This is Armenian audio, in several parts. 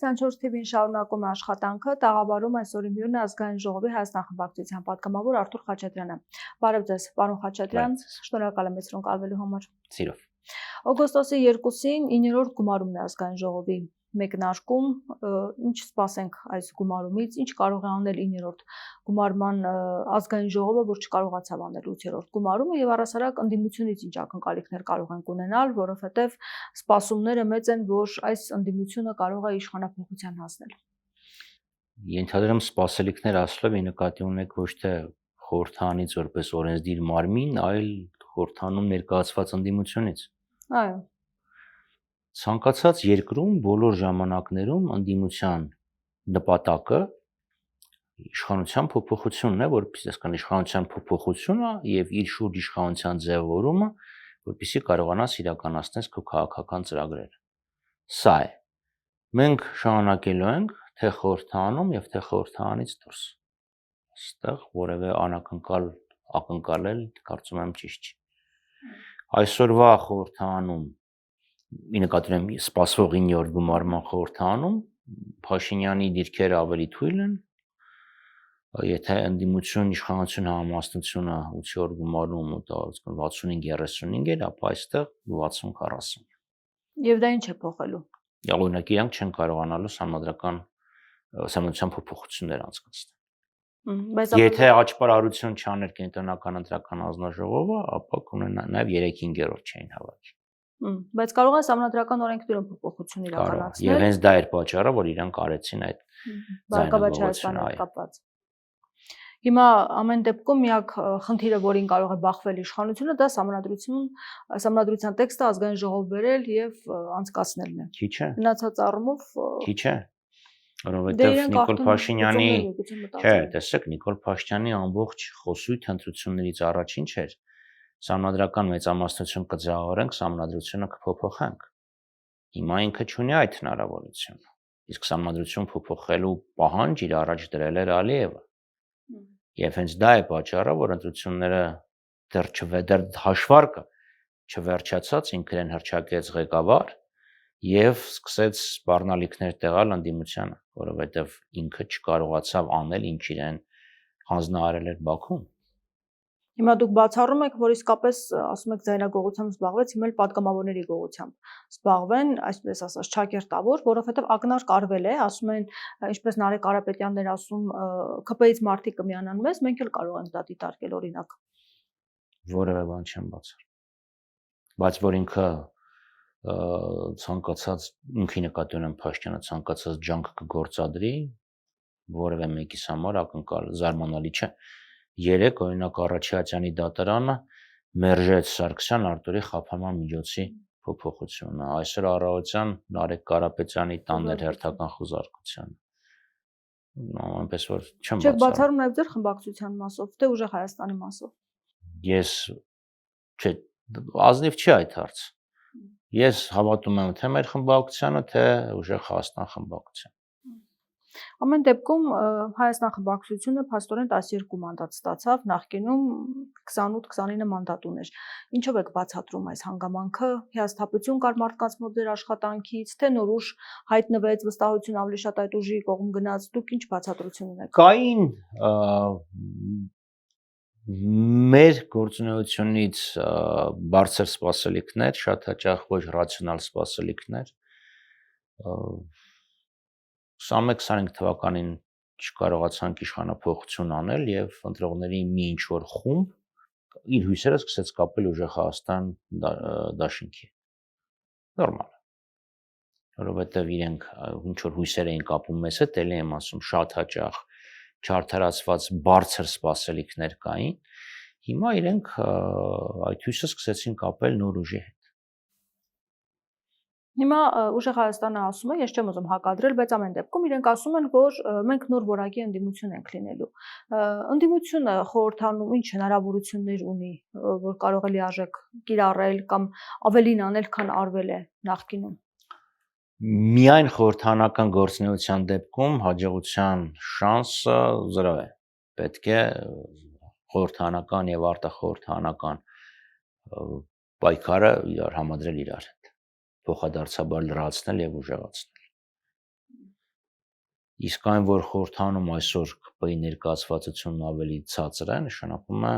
24 TV-ին շարունակում է աշխատանքը, տաղավարում այսօրի հյուրն է ազգային ժողովի Հայաստան խմբակցության պատգամավոր Արթուր Խաչատրյանը։ Բարև ձեզ, պարոն Խաչատրյան, շնորհակալ եմ ինձ կալվելու համար։ Սիրով։ Օգոստոսի 2-ին 9-րդ գումարումն է ազգային ժողովի մեկնարկում, ինչ սպասենք այս գումարումից, ինչ կարող է անել 9-րդ գումարման ազգային ժողովը, որ չկարողացավ անել 8-րդ գումարումը եւ առասարակ ընդդիմությունից ինչ ակնկալիքներ կարող ենք ունենալ, որովհետեւ սպասումները մեծ են, որ այս ընդդիմությունը կարող է իշխանափոխության հասնել։ Ենթադրում սպասելիքներ ասելով նկատի ունեք ոչ թե խորհրդանից որպես օրենսդիր մարմին, այլ խորհրդանում ներկայացված ընդդիմությունից։ Այո։ Ցանկացած երկրում բոլոր ժամանակներում ընդդիմության նպատակը իշխանության փոփոխությունն է, որպես այսքան իշխանության փոփոխությունը եւ իր շուրջ իշխանության ձևավորումը, որպեսզի կարողանաս իրականացնել քո քաղաքական ծրագրերը։ Սա է։ Մենք շարունակելու ենք թե խորհրդանում եւ թե խորհրդանից դուրս։ Այստեղ որևէ ակնկալել կարծում եմ ճիշտ չի։ Այսօրվա խորհրդանում նկատի ունեմ սպասվող 9-րդ գումարման խորհրդանում Փաշինյանի դիրքերը ավելի թույլ են, եթե ընդդիմություն իշխանություն համամասնությունը 8-րդ գումարում 65-35 էր, ապա այստեղ 60-40։ Եվ դա ինչ է փոխելու։ Օրինակ իրանք չեն կարողանալու համանդրական փոփոխություններ անցկացնել։ Եթե աճպարարություն չաներ կենտրոնական ընտրական հանձնաժողովը, ապա կունենա նաև 3/5 չէին հավաքի։ Բայց կարող է համանդրական օրենքներում փոփոխություն իրականացնել։ Եվ հենց դա էր պատճառը, որ իրանք արեցին այդ Բարգավաճ կապված։ Հիմա ամեն դեպքում միակ խնդիրը, որին կարող է բախվել իշխանությունը, դա համանդրության տեքստը ազգային ժողով բերել եւ անցկացնելն է։ Քիչ է։ Մնացած առումով քիչ է։ Որովհետեւ Նիկոլ Փաշինյանի, չէ, տեսեք, Նիկոլ Փաշինյանի ամբողջ խոսույթ ընտրություններից առաջին չէր։ Համանդրական մեծամասնություն կձևավորենք, համանդրությունը կփոփոխենք։ Հիմա ինքը չունի այդ հնարավորությունը։ Իսկ համանդրություն փոփոխելու պահանջ իր առաջ դրել էր Ալիևը։ Եվ հենց դա է պատճառը, որ ընտրությունները դեռ հաշվարկը չվերջացած ինքն հռչակեց ղեկավար եւ սկսեց սպառնալիքներ տեղալ ընդդիմությանը, որովհետեւ ինքը չկարողացավ անել ինչ իրեն հանձնարարել էր Բաքուն։ Հիմա դուք բացառում եք, որ իսկապես ասում եք ձայնագողությամբ զբաղվեց, հիմա էլ պատգամավորների գողությամբ զբաղվեն, այսպես ասած, չակերտավոր, որովհետև ակնարկ արվել է, ասում են, ինչպես Նարեկ Կարապետյանն էր ասում, ԿՊ-ից մարդիկ կմիանան մեզ, մենք էլ կարող ենք դա դիտարկել օրինակ։ Որևէ բան չեմ բացառ։ Բայց որ ինքը ցանկացած ինքի նկատի ունեմ Փաշինյանը ցանկացած ջանք կգործադրի, որևէ մեկիս համար ակնկալ զարմանալի չէ։ Երեք օրինակ Առաջիացյանի դատարանը մերժեց Սարգսյան Արտուրի խափանման միջոցի փոփոխությունը։ Այսօր առավոտյան Նարեկ Կարապետյանի տանն էր հերթական խոզարկությանը։ Այնպես որ չեմ բացառում։ Չեք բացառում նաև ձեր խմբակցության մասով, թե ուժեղ Հայաստանի մասով։ Ես չէ, ազնիվ չի այդ հարցը։ Ես հավատում եմ թե մեր խմբակցությանը, թե ուժեղ Հայաստան խմբակցությանը։ Ամեն դեպքում Հայաստան խմբակցությունը փաստորեն 12 մանդատ ստացավ, նախկինում 28-29 մանդատ ուներ։ Ինչով եք բացատրում այս հանգամանքը, հիասթափություն կար մարդկանց մոտ ձեր աշխատանքից, թե նոր ուժ հայտնվեց, վստահություն ավելի շատ այդ ուժի կողմ գնաց, դուք ինչ բացատրություն ունեք։ Կային մեր գործունեությունից բարձր սպասելիքներ, շատ հաճախ ոչ ռացիոնալ սպասելիքներ։ 21-25 թվականին չկարողացանք իշխանափոխություն անել եւ ընտրողների մի ինչ-որ խումբ իր հույսերը սկսեց կապել ուժեղ Հայաստան դաշինքի։ Նորմալ է։ Որովհետեւ իրենք ինչ-որ հույսեր էին կապում մեզ հետ, ելի եմ ասում, շատ հաճախ չարթարացված բարձր սպասելիքներ կային։ Հիմա իրենք այդ հույսը սկսեցին կապել նոր ուժի հետ։ Հիմա ուժեղ Հայաստանը ասում է, ես չեմ ուզում հակադրել, բայց ամեն դեպքում իրենք ասում են, որ մենք նոր որակի ընդդիմություն ենք լինելու։ Ընդդիմությունը խորհրդանում ինչ հնարավորություններ ունի, որ կարող է լիարժեք կիրառել կամ ավելին անել, քան արվել է նախկինում։ Միայն խորհրդանական գործունեության դեպքում հաջողության շանսը 0 է։ Պետք է խորհրդանական եւ արտախորհրդանական պայքարը իրար համադրել իրար հետ, փոխադարձաբար լրացնել եւ ուժեղացնել։ Իսկ այն, որ խորհրդանում այսօր ԿՊ-ի ներկայացվածությունն ավելի ցածր է, նշանակում է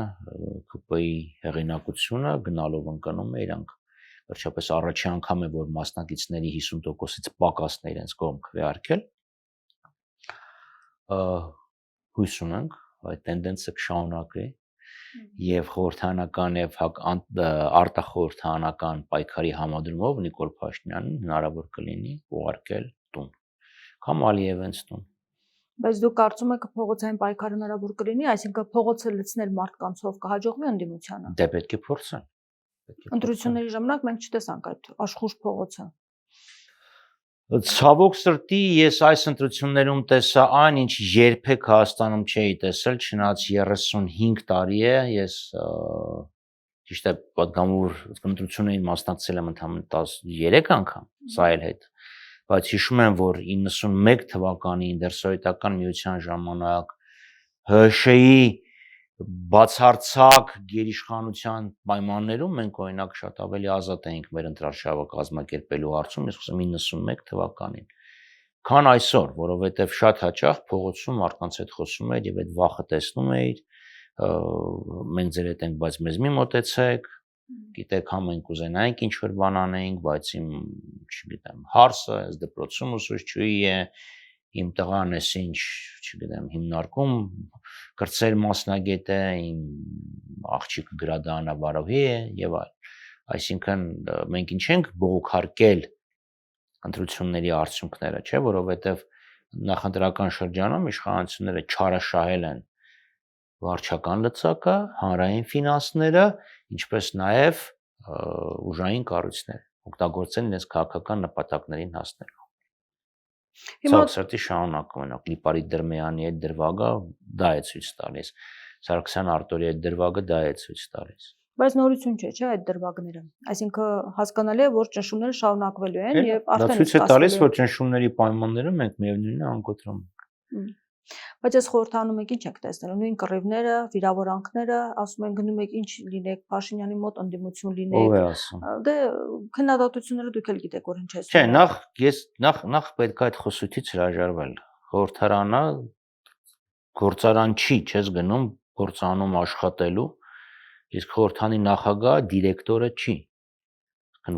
ԿՊ-ի հեղինակությունը գնալով ընկնում է իրանք վերջապես առաջի անգամ է, որ մասնակիցների 50%-ից պակասն է իրենց կողմ քվեարկել։ Հույս ունենք, այդ տենդենսը կշարունակվի եւ խորհրդանական եւ արտախորհրդանական պայքարի համադրումով Նիկոլ Փաշինյանին հնարավոր կլինի ուղարկել տուն կամ Ալիևենց տուն։ Բայց դուք կարծում եք փողոցային պայքար հնարավոր կլինի, այսինքն փողոցը լցնել մարդկանցով կհաջողվի ընդդիմությանը։ Դե պետք է փորձեն։ Ընտրությունների ժամանակ մենք չտեսանք այդ աշխուժ փողոցը։ Ցավոք սրտի ես այս ընտրություններում տեսա այն, ինչ երբեք Հայաստանում չէի տեսել, չնայած 35 տարի է, ես ճիշտ է պատգամավոր ընտրություններին մասնակցել եմ ընդամենը 13 անգամ սայել հետ, բայց հիշում եմ, որ 91 թվականին դեռ սովետական միության ժամանակ ՀՇ-ի բացարձակ գերիշխանության պայմաններում մենք օրինակ շատ ավելի ազատ էինք մեր ընտրարշավը կազմակերպելու հարցում, ես խոսում 91 թվականին, քան այսօր, որովհետև շատ հաճախ փողոցում մարդկանց հետ խոսում էիր եւ այդ վախը տեսնում էիր, մենք ձեր հետ ենք, բայց մեզ մի մոտեցեք, գիտեք, համ մենք կուզենայինք ինչ որ բան անեինք, բայց իմ, չգիտեմ, հարսը, այս դպրոցում ուսուցչուհի է, իմ տղան էս ինչ, չգիտեմ, հիմնարկում կրծեր մասնագետ է, իմ աղջիկը գրադարանավարողի է եւ այլ։ Այսինքն մենք ինչ ենք բողոքարկել ընտրությունների արդյունքները, չէ, որովհետեւ նախընտրական շրջանում իշխանությունները չարաշահել են վարչական լծակը, հանրային ֆինանսները, ինչպես նաեւ ուժային կառույցներ, օգտագործեն իրենց քաղաքական նպատակներին հասնելու։ Ցավոք շարունակում են Լիպարիտ Դրմեյանի այդ դրվագը դա է ցույց տալիս։ Սարգսյան Արտորի այդ դրվագը դա է ցույց տալիս։ Բայց նորություն չէ, այդ դրվագները։ Այսինքն հասկանալի է, որ ճնշումները շարունակվելու են եւ արդեն դա ցույց է տալիս, որ ճնշումների պայմաններում մենք միևնույնն է անկոտրում ենք։ Բայց ես խորհրդանում եք ինչ եք տեսնել, նույն կռիվները, վիրավորանքները, ասում են գնում եք ինչ լինեք, Փաշինյանի մոտ ընդդիմություն լինեք։ Ով է ասում։ Դե քննադատությունները դուք էլ գիտեք, որ ինչ է։ Չէ, նախ պետք է այդ խոսույթից հրաժարվել։ Խորհրդարանը գործարան չի, չես գնում գործանում աշխատելու, իսկ խորհրդանի նախագահը դիրեկտորը չի։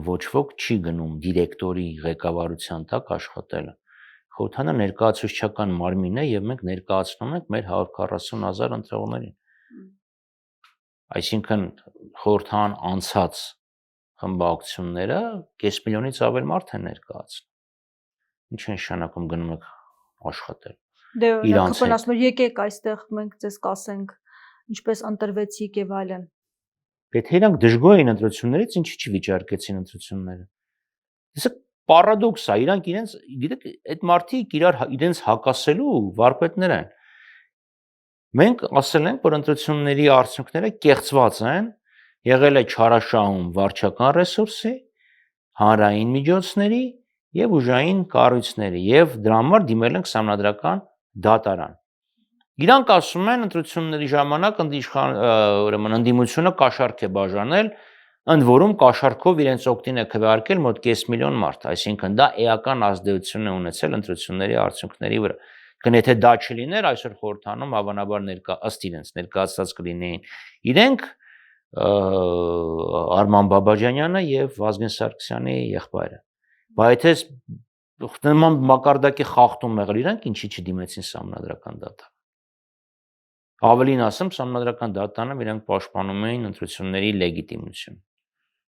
Ոչ ոք չի գնում դիրեկտորի ղեկավարության տակ աշխատելը։ Խորհրդանը ներկայացուցչական մարմին է եւ մենք ներկայացնում ենք մեր 140,000 ընտրողներին։ Այսինքն խորհրդան անցած խմբակցությունները կես միլիոնից ավել մարդ են ներկայացնում։ Ինչ է նշանակում գնում եք աշխատել։ Դե ԿՊ-ն ասում է եկեք այստեղ մենք ձեզ կասենք ինչպես ընտրվեցիք եւ այլն։ Եթե իրանք դժգոհ էին ընտրություններից, ինչի՞ չվիճարկեցին ընտրությունները։ Դեսը պարադոքս է, իրանք իրենց, գիտեք, այդ մարդիկ իրենց հակասելու վարպետներ են։ Մենք ասել ենք, որ ընտրությունների արդյունքները կեղծված են, եղել է չարաշահում վարչական ռեսուրսի, հանրային միջոցների եւ ուժային կառույցների եւ դրա համար դիմել ենք սահմանադրական դատարան։ Իրանք ասում են ընտրությունների ժամանակ ուրեմն ընդդիմությունը կաշառք է բաժանել, ընդ որում կաշառքով իրենց օգտին է քվեարկել մոտ կես միլիոն մարդ, այսինքն դա էական ազդեցություն է ունեցել ընտրությունների արդյունքների վրա։ Եթե դա չլիներ, այսօր խորհրդանում հավանաբար ըստ իրենց ներկայացած կլինեին իրենք Արման Բաբաջանյանը եւ Վազգեն Սարգսյանի եղբայրը։ Բայց եթե նման մակարդակի խախտում եղել իրանք ինչի չդիմեցին սահմանադրական դատարան։ Ավելին ասեմ, սահմանադրական դատարանում իրանք պաշտպանում էին ընտրությունների լեգիտիմություն։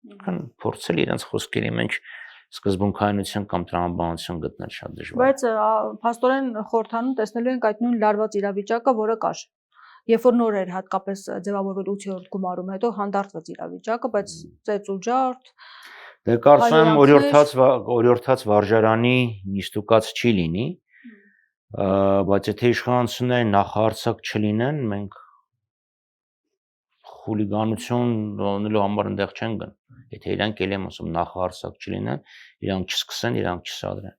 Քան փորձել իրենց խոսքերի մեջ սկզբունքայնություն կամ տրամաբանություն գտնել շատ դժվար։ Բայց փաստորեն խորհրդանում տեսնելու ենք այդ նույն լարված իրավիճակը, որը կար։ Երբ որ նոր էր հատկապես ձևավորվել 8-րդ գումարում հետո հանդարտվեց իրավիճակը, բայց ծեծ ու ջարդ։ Դե կարծում եմ օրիորդաց վարժարանի նիստուկած չի լինի, բայց եթե իշխանությունները նախահարցակ չլինեն, մենք խուլիգանություն ունելու համար այնտեղ չեն գն։ Եթե իրանք ել եմ ասում նախահարցակ չլինեն, իրանք չսկսեն, իրանք չսադրեն։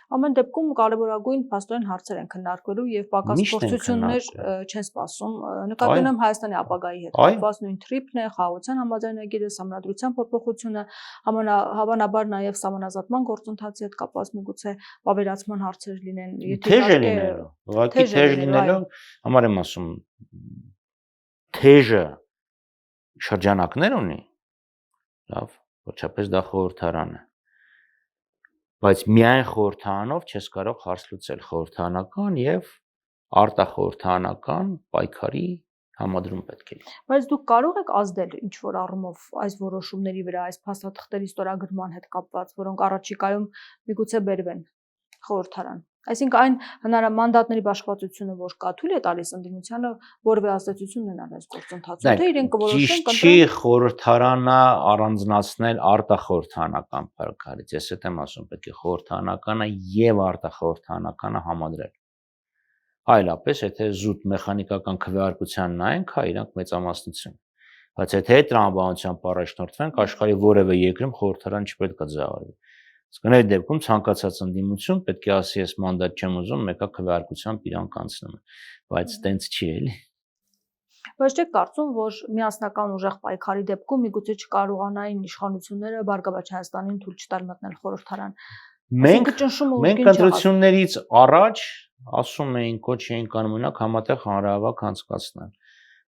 Ամեն դեպքում կարևորագույն փաստորեն հարցեր են քննարկվելու եւ պակաս փորձություններ չեն սպասում։ Նկատի ունեմ Հայաստանի ապագայի հետ կապված նույն թրիփն է, խաղաղության համաձայնագիրը, սահմանադրության փոփոխությունը, հավանաբար նաեւ սահմանազատման գործընթացի հետ կապված միգուցե վավերացման հարցեր լինեն, եթե իհարկե թեժ լինելու, համար եմ ասում, թեժը շրջանակներ ունի, լավ, ոչապես դա խորհրդարան է, բայց միայն խորհրդարանով չես կարող հարց լուծել խորհրդարանական եւ արտախորհրդարանական պայքարի համադրում պետք է լինի։ Բայց դուք կարող եք ազդել ինչ որ առումով այս որոշումների վրա, այս փաստաթղթերի ստորագրման հետ կապված, որոնք առաջիկայում միգուցե բերվեն խորհրդարան։ Այսինքն այն հնարամանդատների բաշխվածությունը, որ կա, թույլ է տալիս ընդդիմությանը որևէ ազդեցություն ունենալ այս գործընթացում, թե իրենք կորոշեն կընտրեն։ Չի խորհրդարանը առանձնացնել արտախորհրդարանական պայքարից։ Ես այդ եմ ասում, պետք է խորհրդարանականը եւ արտախորհրդարանականը համադրել։ Այլապես, եթե զուտ մեխանիկական քվեարկության նայենք, հա, իրանք մեծամասնություն։ Բայց եթե տրամաբանությամբ առաջնորդվենք, աշխարհի որևէ երկրում խորհրդարան չպետք է ձևավորվի։ Իսկ այդ դեպքում ցանկացած ընդդիմություն պետք է ասի, ես մանդատ չեմ ուզում, մեկը քվեարկությամբ իրանք անցնում է, բայց տենց չի էլի։ Բայց չեք կարծում, որ միասնական ուժեղ պայքարի դեպքում միգուցե չկարողանային իշխանությունները Բարգավաճ Հայաստանին թույլ չտալ մտնել խորհրդարան։ Մենք ընտրություններից առաջ ասում էինք, կոչ էինք անում օրինակ համատեղ հանրահավաք անցկացնել։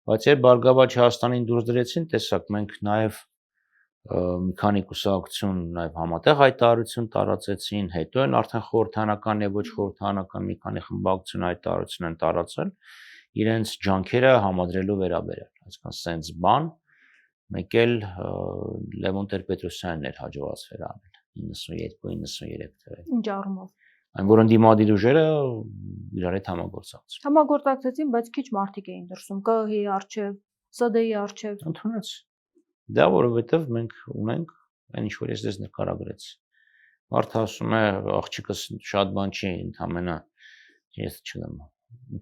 Բայց երբ Բարգավաճ Հայաստանին դուրս դրեցին, տեսակ, մենք նաև մի քանի կուսակցություն նաև համատեղ հայտարարություն տարածեցին, հետո են արդեն խորհրդարանական եւ ոչ խորհրդարանական մի քանի խմբակցություն հայտարարություն են տարածել իրենց ջանքերը համադրելու վերաբերյալ, այսինքն սենց բան, մեկ էլ Լևոն Տեր-Պետրոսյանն էր հաջողացել անել 92-93 թվականին։ Ինչ առումով։ Այն որ ընդդիմադիր ուժերը իրար հետ համագործակցեցին։ Համագործակցեցին, բայց քիչ մարդիկ էին դրսում, ԿՀ-ի արչև, ՍԴ-ի արչև։ Ընդունեց։ Դա որովհետև մենք ունենք այն ինչ որ ես դες նկարագրեցի։ Մարդը ասում է, աղջիկս շատ բան չի, ընդամենը ես չգիտեմ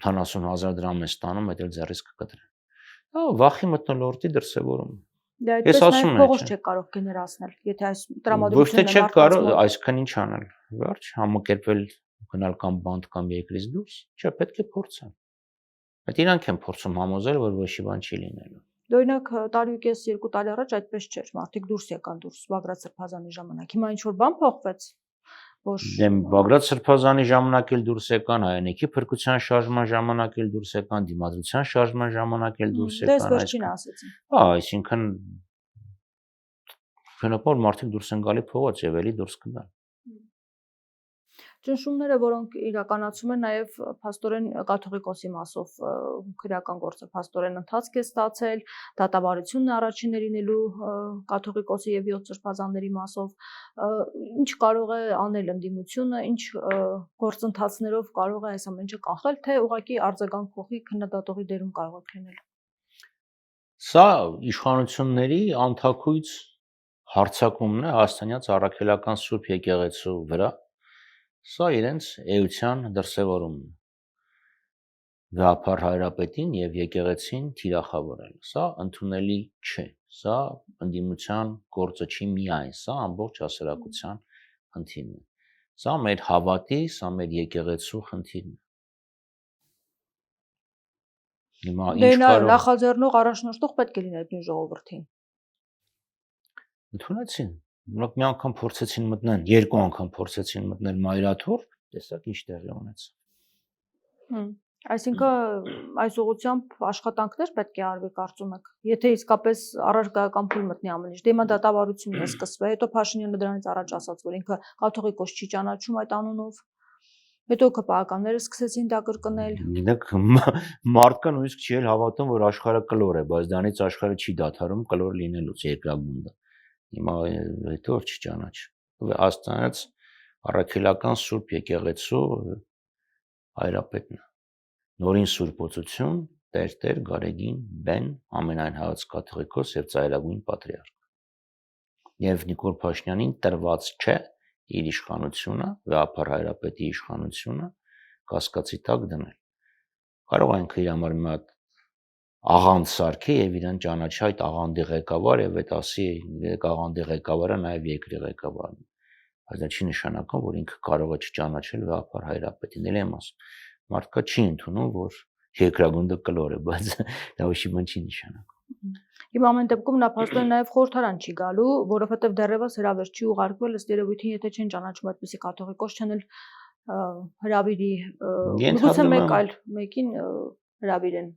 80,000 դրամ է ստանում, այդ էլ ձեռից կկտրեն։ Հա, վախի մթնոլորտի դրսևորում։ Ես ասում եմ, փողոց չեք կարող գեներացնել, եթե այս տրամադրությունը ոչ թե չեք կարող, այսքան ինչ անել։ Վերջ, համակերպել, գնալ կամ բանդ կամ երկրից դուրս, չէ, պետք է փորձել։ Այդ իրանք են փորձում համոզել, որ ոչի բան չի լինելու։ Օրինակ տարի ու կես 2 տարի առաջ այդպես չէր, մարդիկ դուրս եկան դուրս Բագրատ Սրբազանի ժամանակ։ Հիմա ինչ որ բան փոխվեց, որ Բագրատ Սրբազանի ժամանակ էլ դուրս եկան, հայանեքի փրկության շարժման ժամանակ էլ դուրս եկան, դիմադրության շարժման ժամանակ էլ դուրս եկան։ Դες վերջին ասեցին։ Հա, այսինքն ֆենոմեն մարդիկ դուրս են գալի փողոց եւ էլի դուրս կգան։ Ճնշումները, որոնք իրականացում են նաև փաստորեն կաթողիկոսի մասով քրեական գործը փաստորեն ընթացք է ստացել, դատավարությունն առաջինը լինելու կաթողիկոսի եւ 7 սրբազանների մասով, ինչ կարող է անել ընդդիմությունը, ինչ գործընթացներով կարող է այս ամենը կանխել, թե ուղղակի արձագանք փոխի քննադատողի դերում կարող է լինել։ Սա իշխանությունների անթաքույց հարցակումն է Հայաստանյաց առաքելական Սուրբ եկեղեցու վրա։ Սա իրենց էության դրսևորումն է։ Գաղափար հայրապետին եւ եկեղեցին թիրախավորել։ Սա ընդունելի չէ։ Սա ընդդիմության գործը չի միայն, սա ամբողջ հասարակության խնդիրն է։ Սա մեր հավատի, սա մեր եկեղեցու խնդիրն է։ Հիմա ինչ կարող նախաձեռնող առաջնորդող պետք է լիներ նույն ժողովրդին։ Ընդունեցին։ Նրանք մի անգամ փորձեցին մտնել, երկու անգամ փորձեցին մտնել Մայրաթուր, տեսակ ինչ տեղի ունեցավ։ Այսինքն այս ուղղությամբ աշխատանքներ պետք է արվի, կարծում եք։ Եթե իսկապես առարկայական փուլ մտնի ամեն ինչ, դեմա դատավարությունն է սկսվել, հետո Փաշինյանը դրանից առաջ ասաց, որ ինքը կաթողիկոս չի ճանաչում այդ անունով։ Հետո ԿՊԱ-ականները սկսեցին դա կրկնել։ Գիտեք, մարդկա նույնիսկ չի էլ հավատում, որ աշխարհը կլոր է, բայց դրանից աշխարհը չի դադարում կլոր լինելուց երկրագունդը։ Հիմա հետո չճանաչ։ Աստանաց առաքելական Սուրբ եկեղեցու հայրապետն է։ Նորին Սուրբոցություն, Տեր Գարեգին Բեն, ամենայն հայոց կաթողիկոս եւ ծայրագույն պատրիարք։ Եվ Նիկոլ Փաշինյանին տրված չէ իր իշխանությունը, Գաղափար հայրապետի իշխանությունը կասկածի տակ դնել։ Կարող է ինքը իր համար մի հատ աղանդ սարքի եւ իրան ճանաչի այդ աղանդի ղեկավար եւ այդ ասի աղանդի ղեկավարը նաեւ երկրի ղեկավարն է։ բայց դա չի նշանակում, որ ինքը կարող է չճանաչել Գաղափար Հայրապետին, էլ եմ ասում։ Մարդկա չի ընդունում, որ երկրագունդը կլոր է, բայց դա ոչինչ բան չի նշանակում։ Հիմա ամեն դեպքում նա փաստորեն նաև խորհրդարան չի գալու, որովհետև դեռևս հրավեր չի ուղարկվել, ըստ երևույթին, եթե չեն ճանաչում այդպիսի կաթողիկոս չեն հրավիրի, գուցե մեկ այլ մեկին հրավիրեն։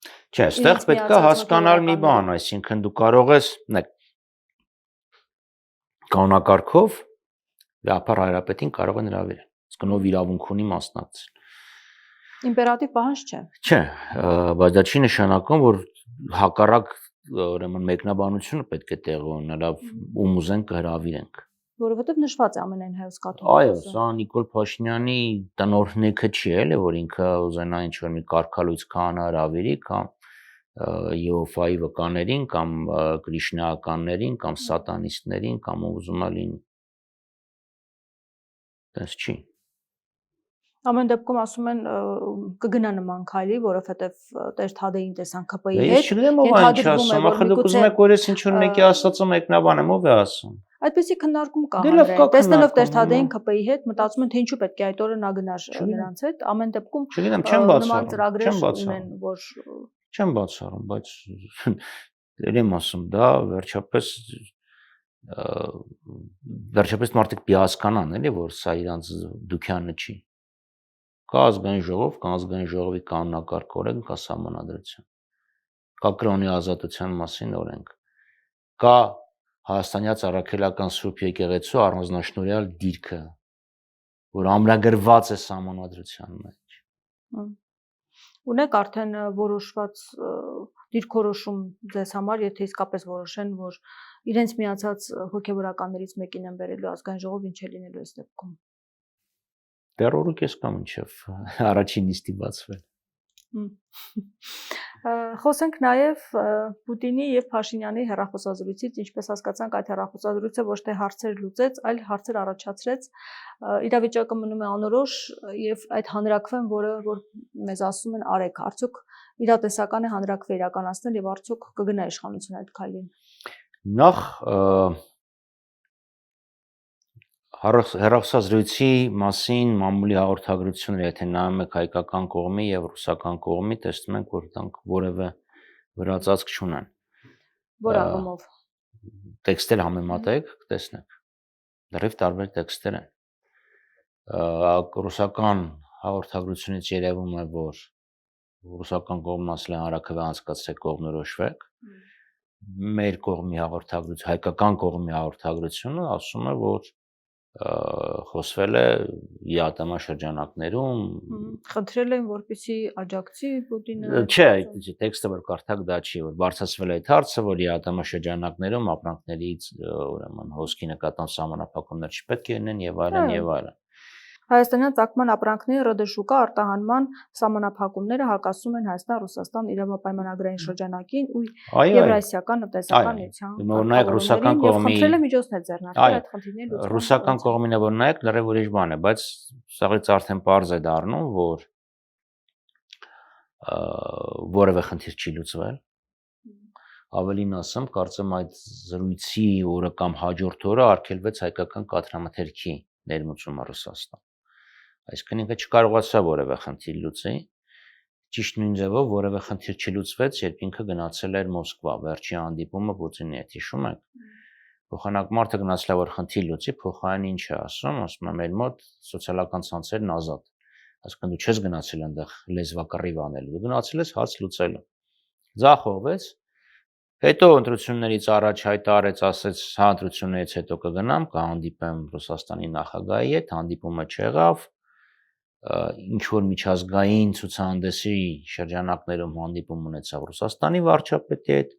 Չէ, այստեղ պետք է հասկանալ մի բան, այսինքն դու կարող ես կանոնակարգով Գաղափար Հայրապետին կարող են հրավիրել, իսկ ով իրավունք ունի մասնակցել։ Իմպերատիվ պահանջ չէ։ Չէ, բայց դա չի նշանակում, որ հակառակ ուրեմն մեկնաբանությունը պետք է տեղի ունենա, ում ուզենք կհրավիրենք։ Որովհետև նշված է ամենայն հայոց կաթողիկոսը։ Այո, սա Նիկոլ Փաշինյանի տնօրհնեքը չի, էլի, որ ինքը ուզենա ինչ-որ մի կարգալույց քահանա հրավիրի կամ Եհովայի վկաներին կամ կրիշնայականներին կամ սատանիստներին կամ ուզում է լինի։ Դες չի։ Ամեն դեպքում ասում են կգնա նման քայլի, որովհետև Տեր Թադեին տեսան ԿՊ-ի հետ։ Ես չգիտեմ ով այն չի ասում, ախր դուք ուզում եք որ ես ինչ-որ մեկի ասածը մեկնաբանեմ, ով է ասում։ Այդպեսի քննարկում կա հանրային։ Տեսնելով Տեր Թադեին ԿՊ-ի հետ, մտածում են թե ինչու պետք է այդ օրը նա գնար նրանց հետ։ Ամեն դեպքում նման ծրագրեր ունեն, որ չեմ բացառում, բայց դերեմ ասում, դա վերջապես մարդիկ պիհասկանան, էլի, որ սա իրանց դուքյանը չի։ Կա ազգային ժողով, կա ազգային ժողովի կանոնակարգ օրենք, կա սահմանադրություն, կա կրոնի ազատության մասին օրենք, կա Հայաստանյաց առաքելական Սուրբ եկեղեցու առանձնաշնորհյալ դիրքը, որ ամրագրված է սահմանադրության մեջ։ Ունեք արդեն որոշված դիրքորոշում ձեզ համար, եթե իսկապես որոշեն, որ իրենց միացած հոգևորականներից մեկին են բերելու ազգային ժողով, ինչ է լինելու այս դեպքում։ Դեռ օրուք ես կամ ինչև առաջին նիստի բացվել։ Խոսենք նաև Պուտինի եւ Փաշինյանի հեռախոսազրույցից, ինչպես հասկացանք, այդ հեռախոսազրույցը ոչ թե հարցեր լուծեց, այլ հարցեր առաջացրեց։ Իրավիճակը մնում է անորոշ եւ այդ հանրակրվեն, որ մեզ ասում են արեք, արդյոք իրատեսական է հանրակրվե իրականացնել եւ արդյոք կգնա իշխանություն այդ քայլին։ Նախ հեռախոսազրույցի մասին մամուլի հաղորդագրությունները, եթե նայում եք հայկական կողմի եւ ռուսական կողմի, տեսնում եք, որ դրանք որևէ վրացածք չունեն։ Որ առումով տեքստեր համեմատեք, կտեսնեք։ Դեռև տարբեր տեքստեր են։ Ռուսական հաղորդագրությունից երևում է, որ ռուսական կողմն ասել է հանրակրվե անցկացրեք, կողմնորոշվեք։ Մեր կողմի հաղորդագրություն, հայկական կողմի հաղորդագրությունը ասում է, որ խոսվել է ԵԱՏՄ շրջանակներում, խնդրել են որպեսզի աջակցի Պուտինը։ Չէ, տեքստը որ կարդաք դա չի, որ բարձրացվել է այդ հարցը, որ ԵԱՏՄ շրջանակներում ապրանքներից ուրեմն հոսքի նկատմամբ սահմանափակումներ չպետք է լինեն եւ այլն եւ այլն։ Հայաստանյան ծագման ապրանքների ՌԴՇՈՒԿ արտահանման սահմանափակումները հակասում են Հայաստան-Ռուսաստան իրավապայմանագրային շրջանակին ու Եվրասիական տնտեսական միության։ Որ նայեք ռուսական կողմի խնդրել է միջոցներ ձեռնարկել այդ խնդիրների լուծման։ Ռուսական կողմինը որ նայեք, լրիվ ուրիշ բան է, բայց սաղից արդեն պարզ է դառնում, որ որևէ խնդիր չի լուծվել։ Ավելին ասեմ, կարծեմ այդ զրույցի օրը կամ հաջորդ օրը արգելվեց հայկական կաթնամթերքի ներմուծումը Ռուսաստան։ Այսինքն ինքը չկարողացավ որևէ խնդիր լուծել, ճիշտ նույն ձևով որևէ խնդիր չլուծվեց, երբ ինքը գնացել էր Մոսկվա, վերջի հանդիպումը Պուտինի հետ, հիշում եք։ Փոխանակ մարդը գնացել է որ խնդիր լուծի, փոխարեն ինչ է ասում է մեր մոտ սոցիալական ցանցերն ազատ։ Այսինքն դու չես գնացել այնտեղ լեզվակռիվ անելու, դու գնացել ես հարց լուծելու։ Ձախողվեց, հետո ընտրություններից առաջ հայտարարեց, ասեց, հա ընտրություններից հետո կգնամ, կհանդիպեմ Ռուսաստանի նախագահի հետ, հանդիպումը չեղավ, ինչ որ միջազգային ցուցահանդեսի շրջանակներում հանդիպում ունեցավ Ռուսաստանի վարչապետի հետ,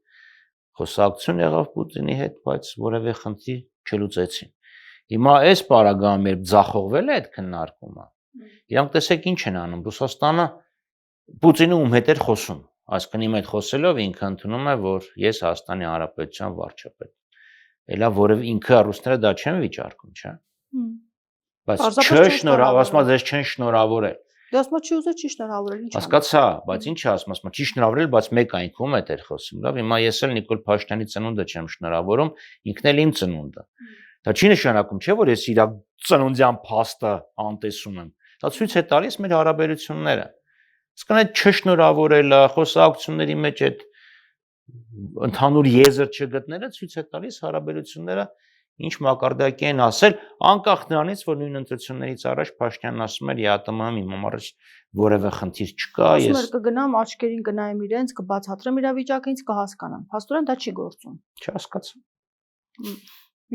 խոսակցություն եղավ Պուտինի հետ, բայց որևէ խնդիր չլուծեցին։ Հիմա այս պարագայում երբ ձախողվել է այդ քննարկումը, իրանք տեսեք ինչ են անում, Ռուսաստանը Պուտինը ում հետ էր խոսում, այսինքն իմ հետ խոսելով ինքը ընդունում է, որ ես Հայաստանի Հանրապետության վարչապետ։ Էլա որևէ ինքը ռուսները դա չեն վիճարկում, չէ՞։ Բայց ասում ես չեն շնորհավորել։ Դե ասում չի ուզել չի շնորհավորել, ինչ։ Հասկացա, բայց ինչ է ասում, չի շնորհավորել, բայց մեկ այնքում է դեր խոսում, լավ, հիմա ես էլ Նիկոլ Փաշինյանի ծնունդը չեմ շնորհավորում, ինքն էլ իմ ծնունդը։ Դա չի նշանակում, չէ՞ որ ես իր ծնունդյան փաստը անտեսում եմ։ Դա ցույց է տալիս մեր հարաբերությունները։ Իսկ այդ չշնորհավորելը, խոսակցությունների մեջ այդ ընդհանուր եզր չգտնելը ցույց է տալիս հարաբերությունները ինչ մակարդակի են ասել, անկախ նրանից, որ նույն ընտրություններից առաջ Փաշինյանն ասում էր ԵԱՏՄ-ում իմ համար որևէ խնդիր չկա, ես կգնամ աչքերին կնայեմ իրենց, կբացատրեմ իրավիճակը, ինձ կհասկանան։ Փաստորեն դա չի գործում։ Չհասկացա։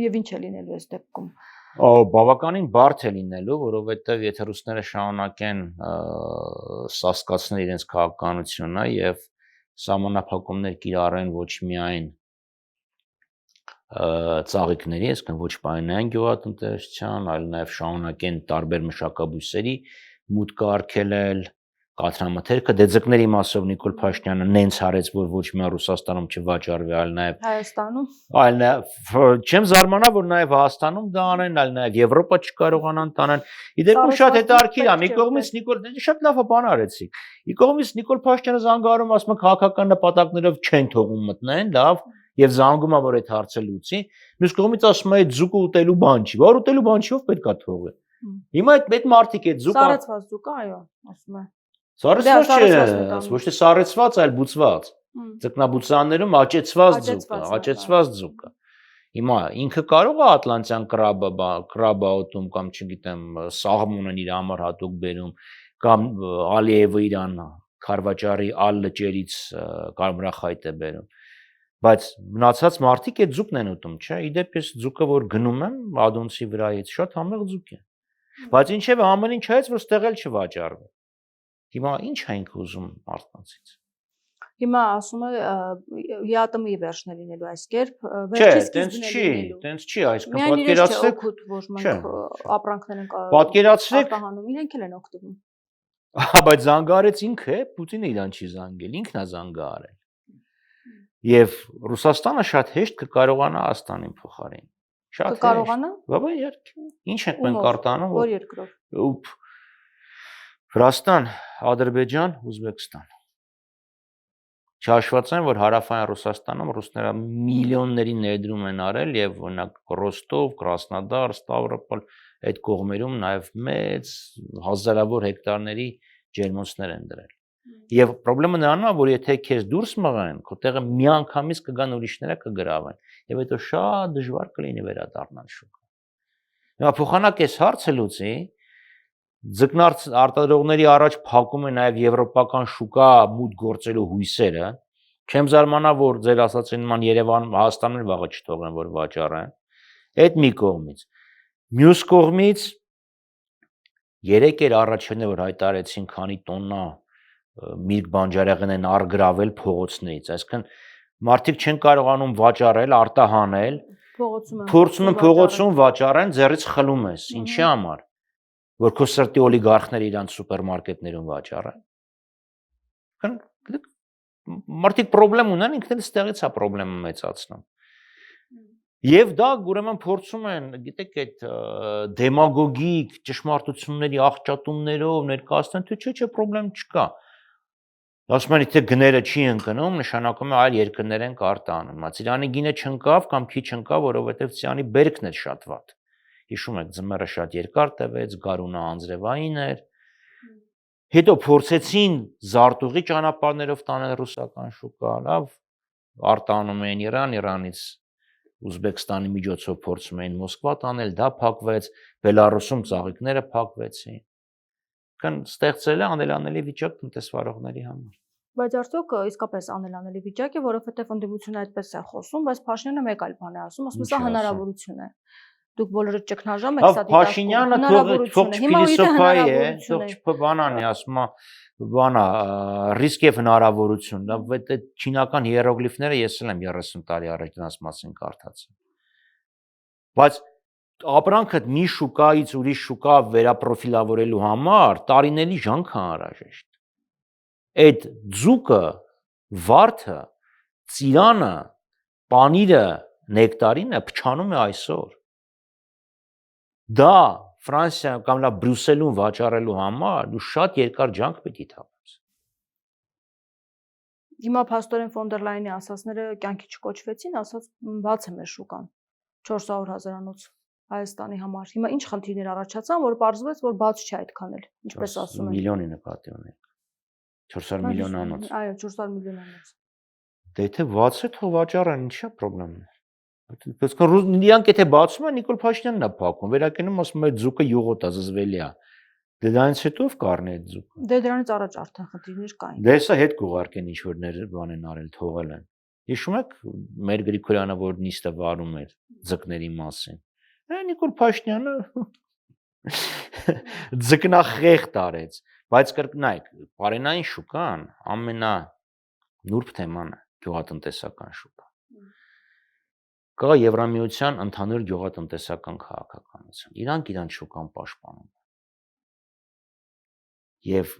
Եվ ինչ է լինելու այս դեպքում։ Բավականին բարդ է լինելու, որովհետև եթե ռուսները շարունակեն սասկացնել իրենց քաղաքականությունը եւ սահմանափակումներ կիրառեն ոչ միայն ծաղիկների, այսինքն ոչ պայմանային գյուղատնտեսության, այլ նաև շարունակեն տարբեր մշակաբույսերի մուտքը արգելել, կաթնամթերքը դեձկների մասով Նիկոլ Փաշինյանը նենց արեց, որ ոչ միայն Ռուսաստանում չվաճառվի, այլ նաև Հայաստանում, այլ նաև չեմ զարմանա, որ նաև Հայաստանում դա անեն, այլ նաև Եվրոպա չկարողանան տանեն։ Իդեպքում շատ հետաքրքիր է, մի կողմից Նիկոլ շատ լավ բան արեցիք։ Մի կողմից Նիկոլ Փաշինյանը զանգարում ասում է քաղաքական նպատակներով չեն թողում մտնեն, լավ, եւ զանգում է որ այդ հարցը լուծի։ Մյուս կողմից ասում է այդ ձուկը ուտելու բան չի, որ ուտելու բան չի, ով պետքա թողի։ Հիմա այդ մարդիկ այդ ձուկը սառեցված ձուկը, այո, ասում է։ Սառեցված չէ, ոչ թե սառեցված, այլ բուծված։ Ձկնաբուծաններում աճեցված ձուկը։ Հիմա ինքը կարող է Ատլանտյան կրաբաուտում կամ չգիտեմ սաղմոնն իր համար հատուկ բերում կամ Ալիևը իրան Խարվաճարի ալ լճերից կարմրախայտ է բերում։ Բայց մնացած մարդիկ այդ ձուկն են ուտում, չէ՞։ Իդեպ ես ձուկը որ գնում եմ Ադոնցի վրայից, շատ համեղ ձուկ է։ Բայց ինչևէ ամեն ինչ հայց որ ստեղ էլ չվաճառվի։ Հիմա ինչ ենք ուզում մարդկանցից։ Հիմա ասում է ԵԱՏՄ-ի վերջն է լինելու այս կերպ, վերջի սկիզբն է լինելու։ Տենց չի, այսինքն պատկերացրեք, որ մենք ապրանքներ ենք պատկերացրեք, իրենք էլ են օգտվում։ Բայց զանգարեց ինքը, Պուտինը իրան չի զանգել, ինքն է զանգարել։ Եվ Ռուսաստանը շատ հեշտ կկարողանա Հայաստանին փոխարին։ Շատ կկարողանա։ Բաբա իհարկե։ Ինչ ենք մենք արտանում։ Որ երկրով։ Վրաստան, Ադրբեջան, Ուզբեկստան։ Չհաշված են, որ հարավային Ռուսաստանում ռուսները միլիոնների ներդրում են արել եւ օրինակ Ռոստով, Կրասնոդար, Ստավրոպոլ այդ կողմերում նաեւ մեծ հազարավոր հեկտարների ջերմոցներ են դրել։ Եվ խնդրեմը նրանում է, որ եթե քեզ դուրս մղեն, քո տեղը միանգամից կգան ուրիշները կգրավեն եւ հետո շատ դժվար կլինի վերադառնալ շուկա։ Հիմա փոխանակ այս հարցը լուծի, ձկնարտադրողների առաջ փակում է նաեւ եվրոպական շուկա մուտք գործելու հույսերը։ Չեմ զարմանա, որ ձեր ասացին նման Երևանում, Հայաստանում վաղը չթողեն, որ վաճառեն։ Այդ մի կողմից։ Մյուս կողմից 3 էր առաջինը, որ հայտարարեցին, քանի տոննա Միրգ բանջարեղեն են արգրավել փողոցներից, այսինքն մարդիկ չեն կարողանում վաճառել, արտահանել, փորձում են փողոցում վաճառեն, ձեռից խլում ես, ինչի համար, որ քո սրտի օլիգարխները իրանց սուպերմարկետներում վաճառեն։ Մարդիկ խնդրեմ ունեն, ինքներս ստեղից է խնդրեմը մեծացնում։ Եվ դա ուրեմն փորձում են, գիտեք, այդ դեմագոգիկ ճշմարտությունների աղճատումներով ներկայացնել, թե չէ, խնդրեմ չկա։ Ասում են, եթե գները չի ընկնում, նշանակում է այլ երկրներ են արտանում։ Ծիրանի գինը չընկավ կամ քիչ ընկավ, որովհետև ծիրանի բերքն էր շատ վատ։ Հիշում եք, ձմեռը շատ երկար տևեց, գարունը անձրևային էր։ Հետո փորձեցին զարտուղի ճանապարհներով տանել ռուսական շուկա, լավ, արտանում էին Իրան, Իրանից Ուզբեկստանի միջոցով փորձում էին Մոսկվա տանել, դա փակվեց, Բելարուսում ծաղիկները փակվեցին։ Ստեղծել է անելանելի վիճակ տնտեսվարողների համար։ Բայց արդյոք իսկապես անելանելի վիճակ է, որովհետև ընդդիմությունը այդպես է խոսում, բայց Փաշինյանը մեկ այլ բան է ասում, ասում է սա հնարավորություն է։ Դուք բոլորը ճգնաժամ եք սա դիտարկում։ Փաշինյանը թող փիլիսոփայի է, թող չփվանանի, ասում է, բանա, ռիսկ եւ հնարավորություն, դա այդ չինական հիերոգլիֆները ես էլ եմ 30 տարի առաջ դրանց մասին կարդացել։ Բայց ապրանքդ մի շուկայից ուրիշ շուկա վերապրոֆիլավորելու համար տարիների ժամանակ է անհրաժեշտ։ Այդ ձուկը, վարդը, ծիրանը, պանիրը, նեկտարինը փչանում է այսօր։ Դա Ֆրանսիա կամ լավ Բրյուսելում վաճառելու համար դու շատ երկար ջանք պիտի թափես։ Հիմա փաստորեն ֆոն դեր Լայենի ասածները կյանքի չկոչվեցին, ասած բաց է մեր շուկան։ 400,000-անոց Հայաստանի համար։ Հիմա ինչ խնդիրներ առաջացան, որ պարզվեց, որ բաց չէ այդքան էլ, ինչպես ասում են։ Միլիոնի նկատի ունեք։ 400 միլիոնանոց։ Այո, 400 միլիոնանոց։ Դե եթե բաց է, թող վաճառեն, ինչա պրոբլեմն է։ Այսինքն իրանք եթե բացում են, Նիկոլ Փաշինյանն է փակում, վերակենում ասում է ձուկը յուղոտ է, զզվելի է։ Դե դրանից հետո ով կառնի այդ ձուկը։ Դե դրանից առաջ արդեն խնդիրներ կային։ Դե սա հետ կուղարկեն ինչ որ բան են արել, թողել են։ Հիշում եք մեր Գրիգորյանը, որ նիստը վարում էր ձկների մասին։ Նիկոլ Փաշինյանը ձկնախեղտ արեց, բայց կրկնայք, բարենային շուկան ամենանուրբ թեման է, գյուղատնտեսական շուկա։ Կա Եվրամիության ընդհանուր գյուղատնտեսական քաղաքականություն։ Իրանք իրան շուկան պաշտպանում են։ Եվ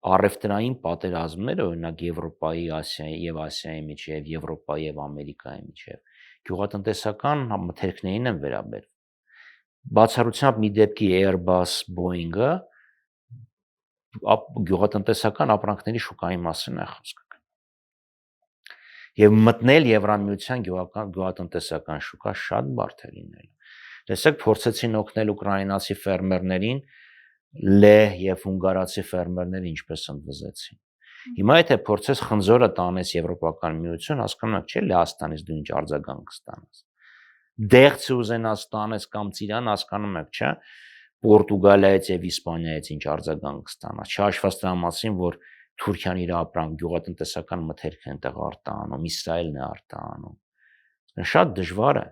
առևտրային պատերազմները, օրինակ Եվրոպայի, Ասիայի եւ Ասիայի միջև, Եվրոպայի եւ Ամերիկայի միջև, գյուղատնտեսական մթերքներին են վերաբերվում։ Բացառությամբ մի դեպքի Airbus, Boeing-ը գյուղատնտեսական ապրանքների շուկայի մասին է խոսքը։ Եվ մտնել Եվրամիության գյուղատնտեսական շուկա շատ բարդ է լինել։ Տեսեք, փորձեցին օգնել ուկրաինացի ֆերմերներին, լեհ եւ հունգարացի ֆերմերները ինչպես ընդվզեցին։ Հիմա եթե փորձես խնձորը տանես Եվրոպական միություն, հասկանում ես, չէ՞ Լեհաստանից դու ինչ արձագանք կստանաս։ Դեղցը ուզենաս տանես կամ ծիրան, հասկանում եք, չէ՞, Պորտուգալիայից եւ Իսպանիայից ինչ արձագանք կստանաս։ Չհաշված դրա մասին, որ Թուրքիան իր ապրանք գյուղատնտեսական մթերք են տեղ արտահանում, Իսրայելն է արտահանում։ Շատ դժվար է։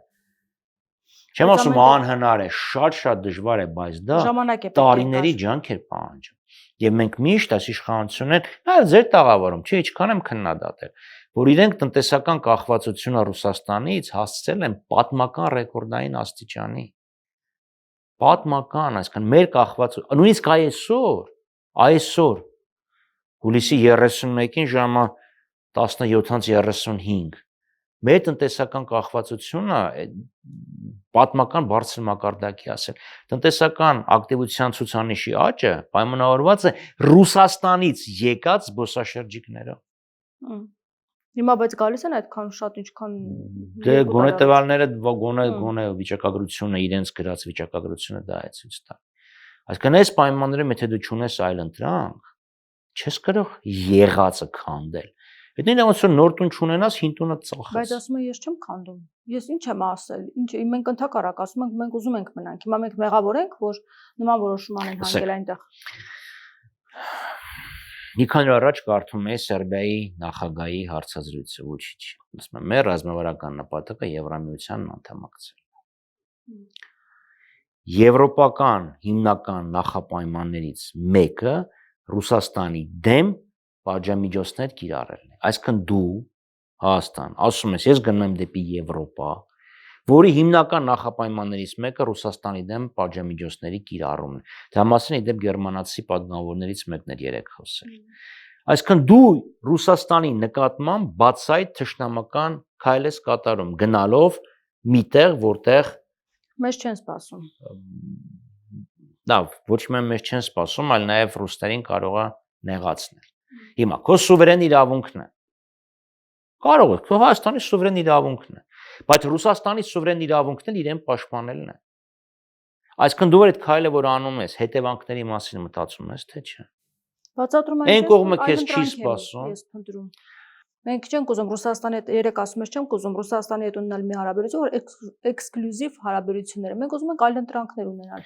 Չեմ ասում անհնար է, շատ դժվար է, բայց դա տարիների ջանք էր պահանջում։ Եվ մենք միշտ այս իշխանություններ, այլ ձեր տաղավարում, չէ, ինչքան եմ քննադատել, որ իրենք տնտեսական կախվածությունը Ռուսաստանից հասցրել են պատմական ռեկորդային աստիճանի։ Պատմական, այսինքն մեր կախվածությունը, նույնիսկ այսօր հուլիսի 31-ին ժամը 17:35 մեր տնտեսական կախվածությունը պատմական բարձր մակարդակի ասել։ Տնտեսական ակտիվության ցուցանիշի աճը պայմանավորված է Ռուսաստանից եկած զբոսաշրջիկներով։ Հիմա բայց գալիս են այդքան շատ ինչքան դե գոնե տվյալները գոնե վիճակագրությունը իրենց գրած վիճակագրությունը դա է ցույց տա։ Այսինքն այս պայմաններում եթե դու չունես այլ ընտրանք, չես կարող եղածը քանդել։ Եթե ոնց որ նոր տուն չունենաս, հին տունը ծախես։ Բայց ասում եմ, ես չեմ քանդում։ Ես ինչ եմ ասել։ Ինչ մենք ընդհակառակ ասում ենք, մենք ուզում ենք մնանք։ Հիմա մենք մեղավոր ենք, որ նման որոշում անեն հանգել այնտեղ։ Մի քանի օր առաջ կարդում էի Սերբիայի նախագահի հարցազրույցը Վուչիչի։ Ասում եմ, մեր ռազմավարական նպատակը Եվրամիությանն անդամակցելն է։ Եվրոպական հիմնական նախապայմաններից մեկը Ռուսաստանի դեմ պատժամիջոցներ կիրառելն է։ Այսինքն դու Հայաստան ասում ես, ես գնում եմ դեպի Եվրոպա, որի հիմնական նախապայմաններից մեկը Ռուսաստանի դեմ պատժամիջոցների կիրառումն է։ Դա մասին ի դեպ գերմանացի պատգամավորներից մեկն էր երեք խոսել։ Այսինքն դու Ռուսաստանի նկատմամբ բացայտ թշնամական քայլ ես կատարում, գնալով միտեղ, որտեղ մեզ չեն սպասում։ Լավ, ոչ միայն մեզ չեն սպասում, այլ նաև ռուսներին կարող է նեղացնել։ Հիմա քո սուվերեն իրավունքն է։ Կարող է, քո Հայաստանի սուվերեն իրավունքն է, բայց Ռուսաստանի սուվերեն իրավունքն էլ իրեն պաշտպանելն է։ Այսինքն դու այդ քայլը որ անում ես, հետևանքների մասին մտածում ես, թե չէ։ Բացատրում եմ, այն կողմը քեզ չի սպասում։ Ես փնտրում։ Մենք չենք ուզում Ռուսաստանի հետ, երեք ասում ես, չենք ուզում Ռուսաստանի հետ ունենալ մի հարաբերություն, որ էքսկլյուզիվ հարաբերություններ է։ Մենք ուզում ենք այլ ընտրանքներ ունենալ։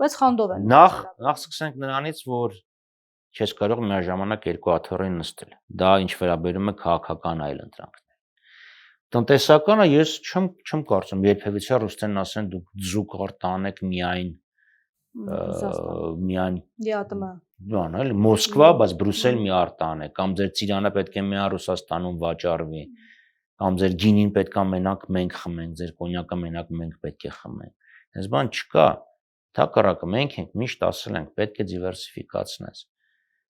Բայց խանդով են։ Նախ սկսենք նրանից, որ չես կարող միաժամանակ երկու աթոռին նստել։ Դա ինչ վերաբերում է քաղաքական այլ ընտրանքներ։ Տնտեսականը ես չեմ կարծում, երբևիցե ռուսներն ասեն դուք ձուկ արտանեք միայն ԵԱՏՄ բան, էլի Մոսկվա, բայց Բրյուսել մի արտանեք, կամ ձեր ծիրանը պետք է միայն Ռուսաստանում վաճառվի, կամ ձեր գինին պետք է մենակ մենք խմենք, ձեր կոնյակը մենակ մենք պետք է խմենք։ Այս բան չկա։ Թակառակը մենք ենք միշտ ասել ենք, պետք է դիվերսիֆիկացնես։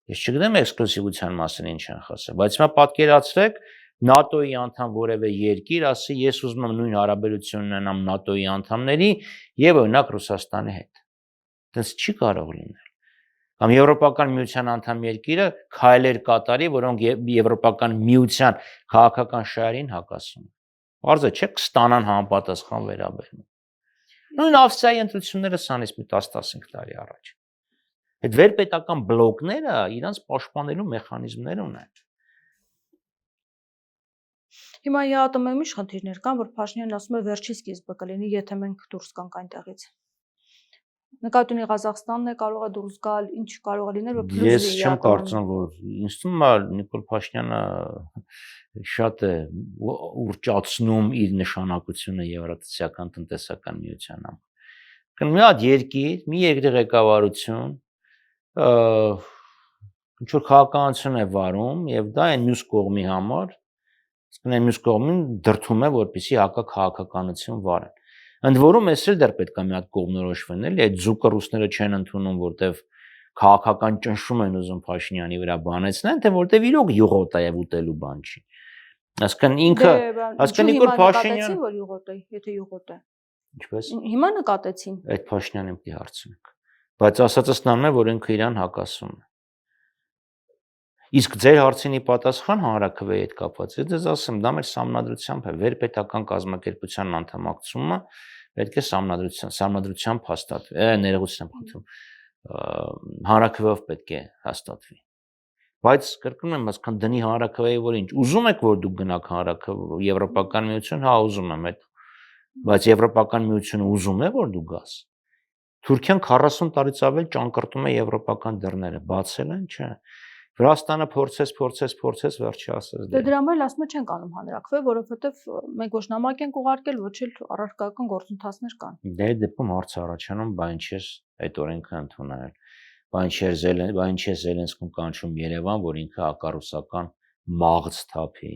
Ես չգիտեմ էքսկլյուզիվության մասին ինչ են խոսել, բայց հիմա պատկերացրեք ՆԱՏՕ-ի անդամ որևէ երկիր ասի, ես ուզում եմ նույն հարաբերություն ունենամ ՆԱՏՕ-ի անդամների եւ օրինակ Ռուսաստանի հետ։ Դա չի կարող լինել։ Կամ Եվրոպական միության անդամ երկիրը քայլեր կատարի, որոնք Եվրոպական միության քաղաքական շահերին հակասում են։ Պարզ է, չէ, կստանան համապատասխան վերաբերմունք։ Նույն Ավստրիայի ընտրությունները սանից մի 10-15 տարի առաջ։ Այդ վերպետական բլոկները իրանց պաշտպանելու մեխանիզմներ ունեն։ Հիմա ԵԱՏՄ-ի ինչ խնդիրներ կան, որ Փաշինյանն ասում է վերջի սկիզբը կլինի, եթե մենք դուրս գանք այնտեղից։ Նկատի ունի Ղազախստանն է կարող է դուրս գալ, ինչ կարող է լինել, որ փլուզի Ես չեմ կարծում, որ ինձ թվում է Նիկոլ Փաշինյանը շատ է ուրճացնում իր նշանակությունը Եվրատեսական տնտեսական միության համար։ Մի հատ երկիր, մի երկրի ղեկավարություն ինչ որ քաղաքականություն է վարում եւ դա այն մյուս կողմի համար, այսինքն այն մյուս կողմին դրթում է, որպեսզի հակաքաղաքականություն վարեն։ Ընդ որում էս էլ դեռ պետք է մի հատ կողմնորոշվեն, էլի, այդ ձուկը ռուսները չեն ընդունում, որտեվ քաղաքական ճնշում են ուզում Փաշինյանի վրա բանեցնեն, թե որտեվ իրոք յուղոտ է եւ ուտելու բան չի։ Այսինքն ինքը, այսինքն Նիկոլ Փաշինյանը, որ յուղոտ է, եթե յուղոտ է։ Ինչպես։ Հիմա նկատեցին։ Այդ Փաշինյանին պիտի հարցնենք։ Բայց ասածս նամն է, որ ինքը իրան հակասում է։ Իսկ ձեր հարցինի պատասխան հանրաքվեի հետ կապված, ես ասեմ, դա մեր սահմանադրությամբ է, վերպետական կազմակերպության անդամակցումը պետք է սահմանադրությամբ հաստատվի, ներողություն եմ խնդրում, հանրաքվեով պետք է հաստատվի։ Բայց կրկնում եմ, այսքան դնի հանրաքվեի, որ ինչ, ուզում եք, որ դուք գնաք հանրաքվե Եվրոպական միություն, հա, ուզում եմ, այդ բայց Եվրոպական միությունը ուզում է, որ դու գաս։ Թուրքիան 40 տարից ավել ճանկռտում է եվրոպական դռները, բացել են, չէ։ Վրաստանը փորձեց, վերջի ասած դե դրա համար ասում չեն կանում հանրաքվե, որովհետև մենք ոչ նամակ ենք ուղարկել, ոչ էլ առարկական գործընթացներ կան։ Դե դեպքում հարց առաջանում, բա ինչ է այդ օրենքը ընդունել։ Բա ինչ է Զելենսկուն կանչում Երևան, որ ինքը հակառուսական մաղձ թափի։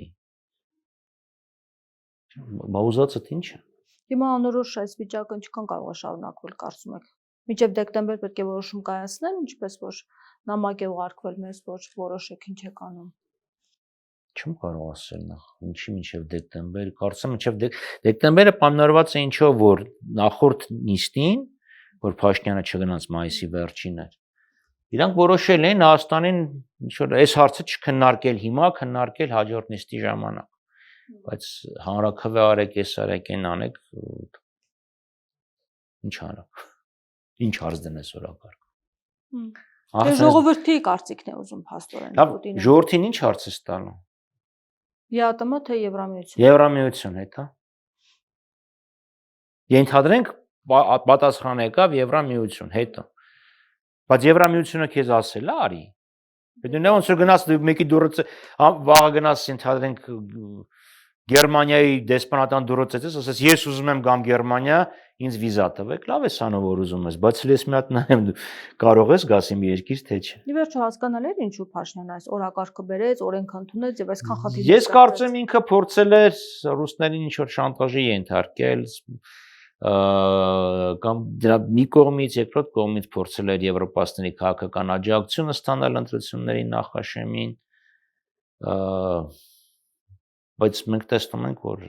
Բա ուզածդ ինչ է։ Հիմա անորոշ այս վիճակը ինչքան կարող է շարունակվել, կարծում եք։ Մինչև դեկտեմբեր պետք է որոշում կայացնեն, ինչպես որ նամակ է ուղարկվել մեզ, որ որոշեք ինչ եք անում։ Չեմ կարող ասել նախ, ինչի մինչև դեկտեմբեր, կարծեմ մինչև դեկտեմբերը պայմանավորված է ինչով, որ նախորդ նիստին, որ Փաշինյանը չգնաց մայիսի վերջին էր, իրանք որոշել են Հայաստանին ինչ որ այս հարցը չքննարկել հիմա, քննարկել հաջորդ նիստի ժամանակ, բայց հանրաքվե արեք, էս արեք, այն անեք, ինչ անեք, ինչ հարց դնես օրակարգ։ Դե ժողովրդի կարծիքն է ուզում փաստորեն Պուտինը։ Ժողովրդին ինչ հարց է տալու։ ԵԱՏՄ թե Եվրամիություն։ Եվրամիություն հետա։ Ենթադրենք պատասխան եկավ Եվրամիություն հետո։ Բայց Եվրամիությունը քեզ ասել է արի։ Դու նա ոնց որ գնաս մեկի դուրը վաղը գնաս ենթադրենք Գերմանիայի դեսպանատան դուրը ծեծես, ասես ես ուզում եմ գամ Գերմանիա, ինձ վիզա տվեք, լավ է սանո որ ուզում ես, բայց ես մի հատ նայեմ դու կարող ես գաս իմ երկիր թե չէ։ Ի վերջո հասկանալ էր ինչու Փաշինյանը այս օրակարգը բերեց, օրենքը ընդունեց եւ այսքան խնդիրներ։ Ես կարծեմ ինքը փորձել էր ռուսներին ինչ որ շանտաժի ենթարկել, կամ դրա մի կողմից, երկրորդ կողմից փորձել էր եվրոպացիների քաղաքական աջակցությունը ստանալ ընտրությունների նախաշեմին, բայց մենք տեսնում ենք, որ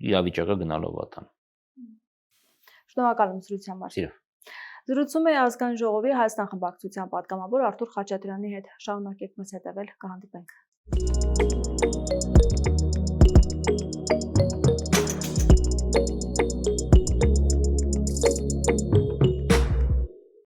իրավիճակը գնալով ատան։ Շնորհակալ եմ զրույցի համար։ Զրուցում է ազգային ժողովի Հայաստան խմբակցության պատգամավոր Արթուր Խաչատրյանի հետ։ Շարունակեք մեզ հետևել, կհանդիպենք։